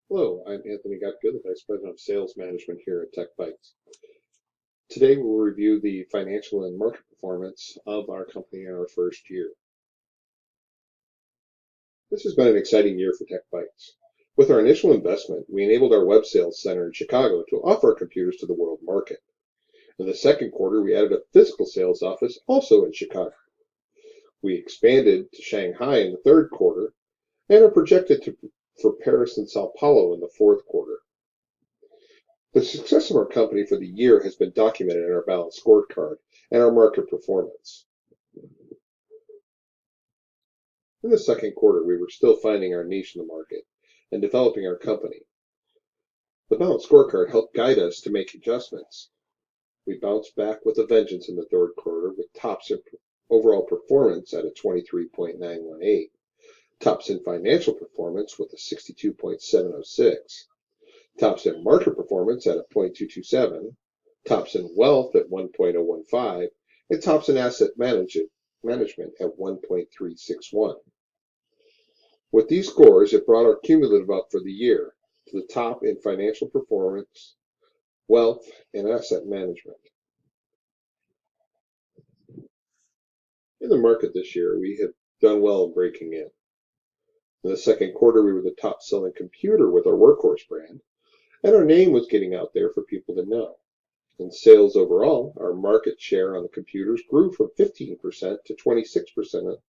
Hello, I'm Anthony Gutgood, the Vice President of Sales Management here at Tech Bytes. Today we'll review the financial and market performance of our company in our first year. This has been an exciting year for Tech Bytes. With our initial investment, we enabled our web sales center in Chicago to offer our computers to the world market. In the second quarter, we added a physical sales office also in Chicago. We expanded to Shanghai in the third quarter and are projected for Paris and Sao Paulo in the fourth quarter. The success of our company for the year has been documented in our balanced scorecard and our market performance. In the second quarter, we were still finding our niche in the market and developing our company. The balanced scorecard helped guide us to make adjustments. We bounced back with a vengeance in the third quarter with tops in overall performance at a 23.918, tops in financial performance with a 62.706, tops in market performance at a 0.227, tops in wealth at 1.015, and tops in asset management at 1.361. With these scores, it brought our cumulative up for the year to the top in financial performance, wealth, and asset management. In the market this year, we have done well in breaking in. In the second quarter, we were the top selling computer with our Workhorse brand, and our name was getting out there for people to know. In sales overall, our market share on the computers grew from 15% to 26%.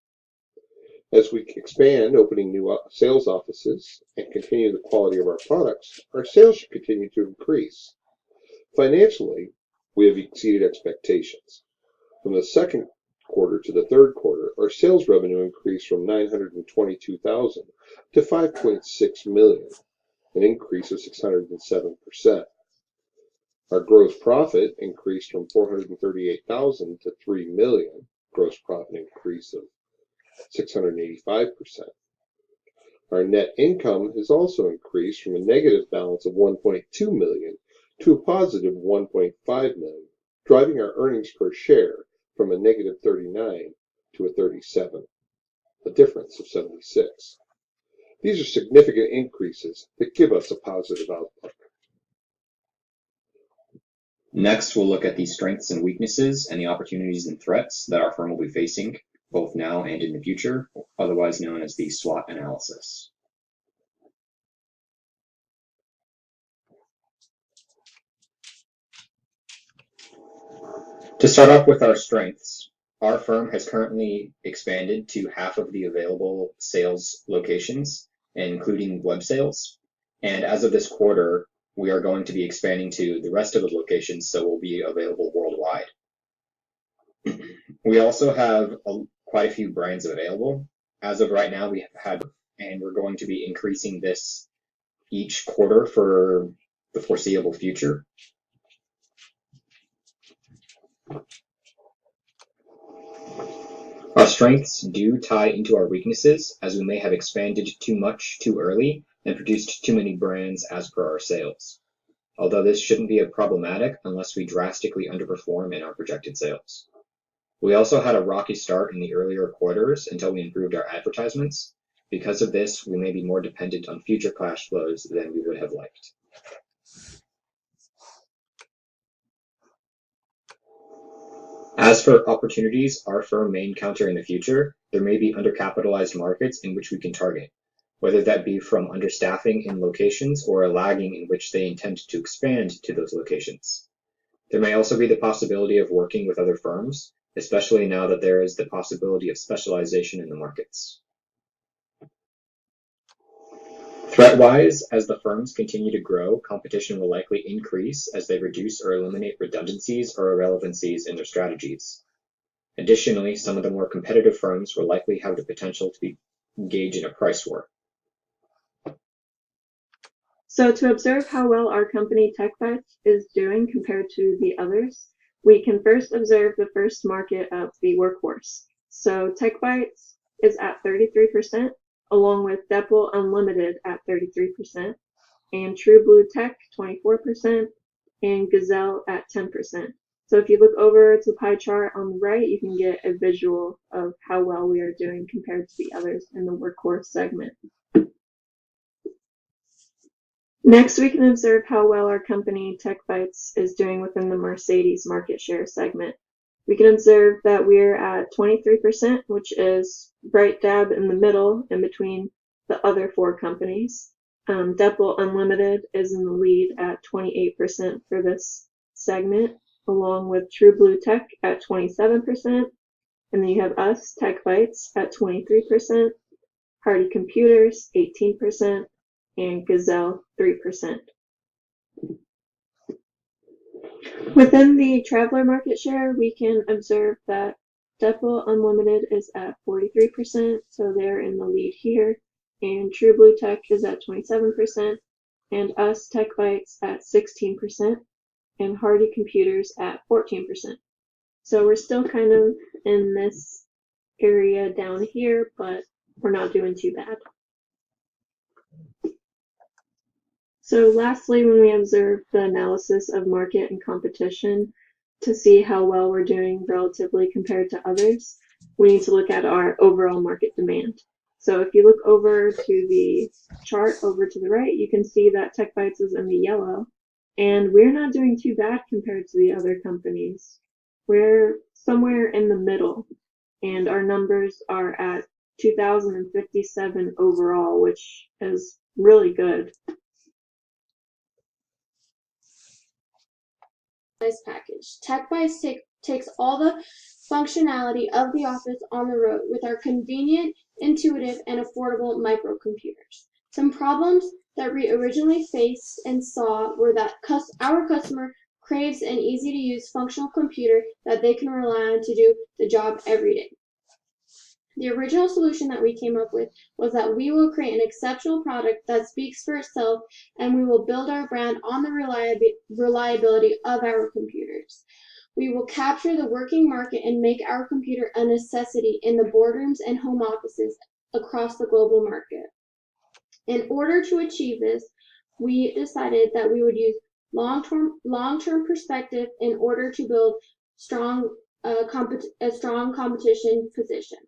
As we expand, opening new sales offices, and continue the quality of our products, our sales should continue to increase. Financially, we have exceeded expectations. From the second quarter to the third quarter, our sales revenue increased from $922,000 to $5.6 million, an increase of 607%. Our gross profit increased from $438,000 to $3 million, gross profit increase of 685%. Our net income has also increased from a negative balance of $1.2 million to a positive $1.5 million, driving our earnings per share from a negative 39 to a 37, a difference of 76. These are significant increases that give us a positive outlook. Next, we'll look at the strengths and weaknesses and the opportunities and threats that our firm will be facing, both now and in the future, otherwise known as the SWOT analysis. To start off with our strengths, our firm has currently expanded to half of the available sales locations, including web sales. And as of this quarter, we are going to be expanding to the rest of the locations, so we'll be available worldwide. We also have quite a few brands available. As of right now, we have had, and we're going to be increasing this each quarter for the foreseeable future. Our strengths do tie into our weaknesses, as we may have expanded too much too early and produced too many brands as per our sales. Although this shouldn't be problematic unless we drastically underperform in our projected sales. We also had a rocky start in the earlier quarters until we improved our advertisements. Because of this, we may be more dependent on future cash flows than we would have liked. As for opportunities our firm may encounter in the future, there may be undercapitalized markets in which we can target, whether that be from understaffing in locations or a lagging in which they intend to expand to those locations. There may also be the possibility of working with other firms, especially now that there is the possibility of specialization in the markets. Threat-wise, as the firms continue to grow, competition will likely increase as they reduce or eliminate redundancies or irrelevancies in their strategies. Additionally, some of the more competitive firms will likely have the potential to engage in a price war. So to observe how well our company Tech Bytes is doing compared to the others, we can first observe the first market of the workhorse. So Tech Bytes is at 33%, along with Deppel Unlimited at 33%, and True Blue Tech 24%, and Gazelle at 10%. So if you look over to the pie chart on the right, you can get a visual of how well we are doing compared to the others in the workhorse segment. Next, we can observe how well our company, Tech Bytes, is doing within the Mercedes market share segment. We can observe that we're at 23%, which is right dab in the middle in between the other four companies. Deppel Unlimited is in the lead at 28% for this segment, along with True Blue Tech at 27%. And then you have us, Tech Bytes, at 23%, Hardy Computers, 18%, and Gazelle, 3%. Within the traveler market share, we can observe that Deppel Unlimited is at 43%, so they're in the lead here, and True Blue Tech is at 27%, and us, Tech Bytes, at 16%, and Hardy Computers at 14%. So we're still kind of in this area down here, but we're not doing too bad. So lastly, when we observe the analysis of market and competition to see how well we're doing relatively compared to others, we need to look at our overall market demand. So if you look over to the chart over to the right, you can see that Tech Bytes is in the yellow, and we're not doing too bad compared to the other companies. We're somewhere in the middle, and our numbers are at 2,057 overall, which is really good. Package. TechBytes takes all the functionality of the office on the road with our convenient, intuitive, and affordable microcomputers. Some problems that we originally faced and saw were that our customer craves an easy-to-use functional computer that they can rely on to do the job every day. The original solution that we came up with was that we will create an exceptional product that speaks for itself, and we will build our brand on the reliability of our computers. We will capture the working market and make our computer a necessity in the boardrooms and home offices across the global market. In order to achieve this, we decided that we would use long-term perspective in order to build a strong competition position.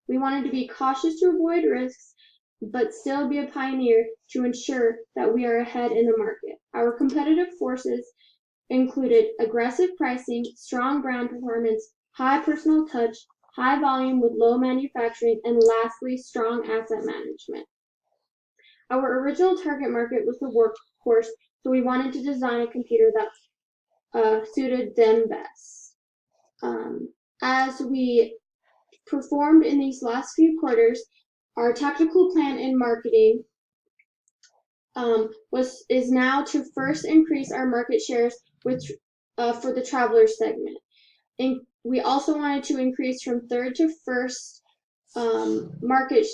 We wanted to be cautious to avoid risks, but still be a pioneer to ensure that we are ahead in the market. Our competitive forces included aggressive pricing, strong brand performance, high personal touch, high volume with low manufacturing, and lastly, strong asset management. Our original target market was the workhorse, so we wanted to design a computer that suited them best. As we performed in these last few quarters, our tactical plan in marketing is now to first increase our market shares for the traveler segment. We also wanted to increase from third to first market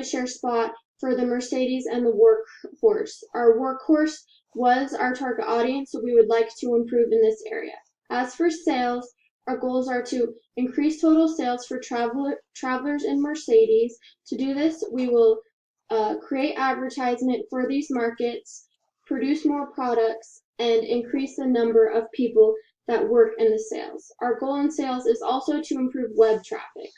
share spot for the Mercedes and the workhorse. Our workhorse was our target audience, so we would like to improve in this area. As for sales, our goals are to increase total sales for travelers in Mercedes. To do this, we will create advertisement for these markets, produce more products, and increase the number of people that work in the sales. Our goal in sales is also to improve web traffic.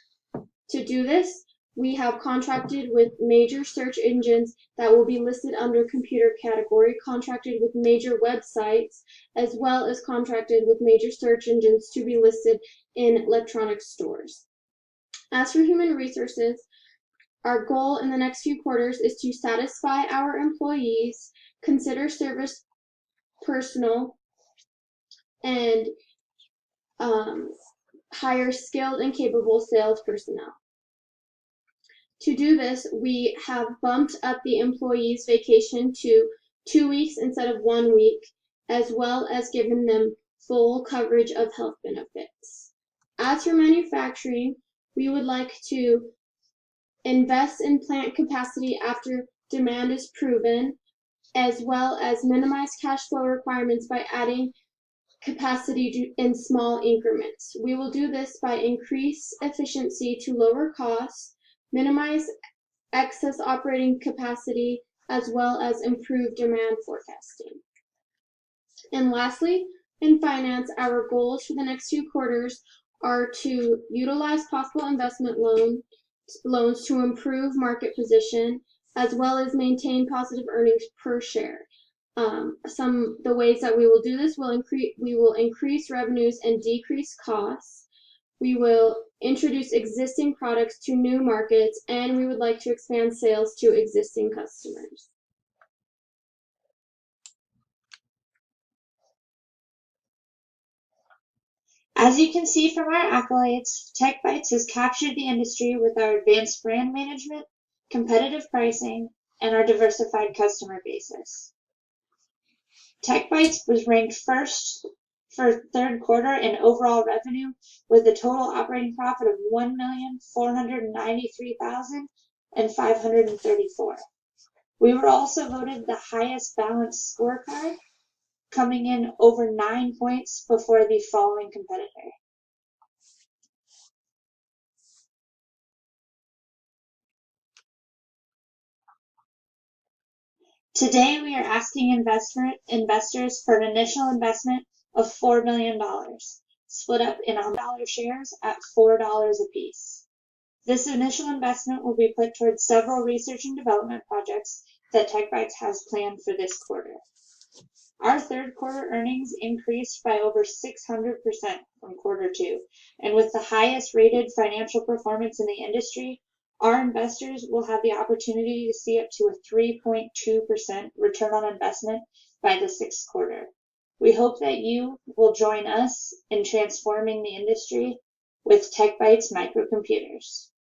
To do this, we have contracted with major search engines that will be listed under computer category, contracted with major websites, as well as contracted with major search engines to be listed in electronic stores. As for human resources, our goal in the next few quarters is to satisfy our employees, consider service personnel, and hire skilled and capable sales personnel. To do this, we have bumped up the employees' vacation to 2 weeks instead of 1 week, as well as given them full coverage of health benefits. As for manufacturing, we would like to invest in plant capacity after demand is proven, as well as minimize cash flow requirements by adding capacity in small increments. We will do this by increased efficiency to lower costs, minimize excess operating capacity, as well as improve demand forecasting. And lastly, in finance, our goals for the next few quarters are to utilize possible investment loans to improve market position, as well as maintain positive earnings per share. The ways that we will do this we will increase revenues and decrease costs. We will introduce existing products to new markets, and we would like to expand sales to existing customers. As you can see from our accolades, TechBytes has captured the industry with our advanced brand management, competitive pricing, and our diversified customer basis. TechBytes was ranked first for third quarter in overall revenue with a total operating profit of $1,493,534. We were also voted the highest balanced scorecard, coming in over 9 points before the following competitor. Today, we are asking investors for an initial investment of $4 million, split up in $100 shares at $4 apiece. This initial investment will be put towards several research and development projects that TechBytes has planned for this quarter. Our third quarter earnings increased by over 600% from quarter two, and with the highest rated financial performance in the industry, our investors will have the opportunity to see up to a 3.2% return on investment by the sixth quarter. We hope that you will join us in transforming the industry with TechBytes microcomputers.